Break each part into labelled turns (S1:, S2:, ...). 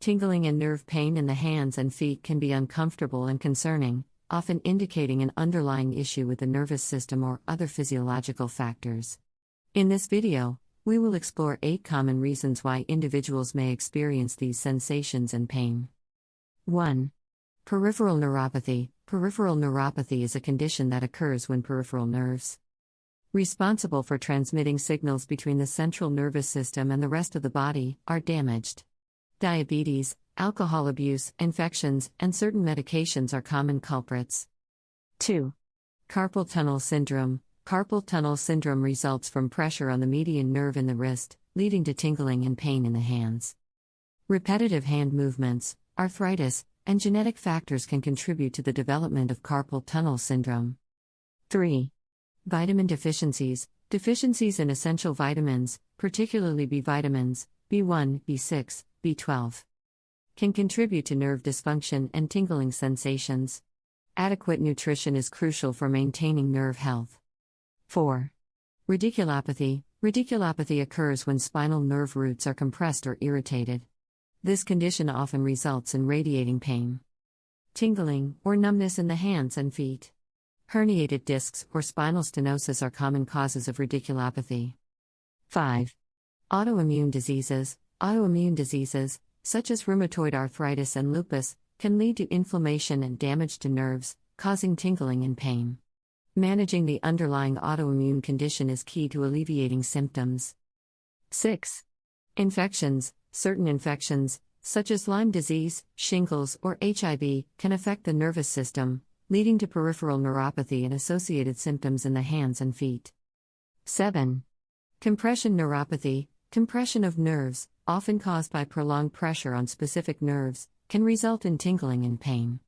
S1: Tingling and nerve pain in the hands and feet can be uncomfortable and concerning, often indicating an underlying issue with the nervous system or other physiological factors. In this video, we will explore 8 common reasons why individuals may experience these sensations and pain. 1. Peripheral neuropathy. Peripheral neuropathy is a condition that occurs when peripheral nerves, responsible for transmitting signals between the central nervous system and the rest of the body, are damaged. Diabetes, alcohol abuse, infections, and certain medications are common culprits. 2. Carpal tunnel syndrome. Carpal tunnel syndrome results from pressure on the median nerve in the wrist, leading to tingling and pain in the hands. Repetitive hand movements, arthritis, and genetic factors can contribute to the development of carpal tunnel syndrome. 3. Vitamin deficiencies. Deficiencies in essential vitamins, particularly B vitamins, B1, B6, B12, can contribute to nerve dysfunction and tingling sensations. Adequate nutrition is crucial for maintaining nerve health. 4. Radiculopathy. Radiculopathy occurs when spinal nerve roots are compressed or irritated. This condition often results in radiating pain, tingling, or numbness in the hands and feet. Herniated discs or spinal stenosis are common causes of radiculopathy. 5. Autoimmune diseases. Autoimmune diseases, such as rheumatoid arthritis and lupus, can lead to inflammation and damage to nerves, causing tingling and pain. Managing the underlying autoimmune condition is key to alleviating symptoms. 6. Infections. Certain infections, such as Lyme disease, shingles, or HIV, can affect the nervous system, leading to peripheral neuropathy and associated symptoms in the hands and feet. 7. Compression neuropathy. Compression of nerves, often caused by prolonged pressure on specific nerves, can result in tingling and pain.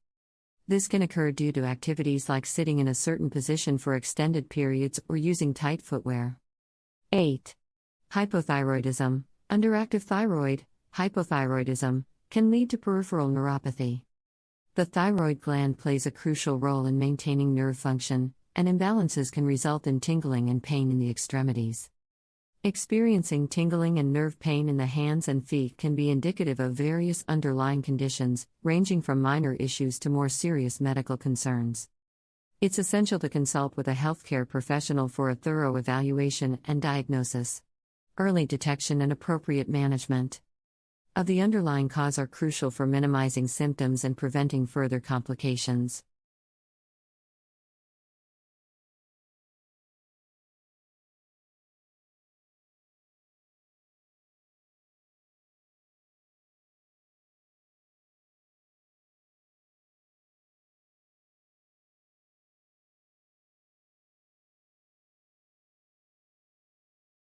S1: This can occur due to activities like sitting in a certain position for extended periods or using tight footwear. 8. Hypothyroidism. Underactive thyroid, hypothyroidism, can lead to peripheral neuropathy. The thyroid gland plays a crucial role in maintaining nerve function, and imbalances can result in tingling and pain in the extremities. Experiencing tingling and nerve pain in the hands and feet can be indicative of various underlying conditions, ranging from minor issues to more serious medical concerns. It's essential to consult with a healthcare professional for a thorough evaluation and diagnosis. Early detection and appropriate management of the underlying cause are crucial for minimizing symptoms and preventing further complications.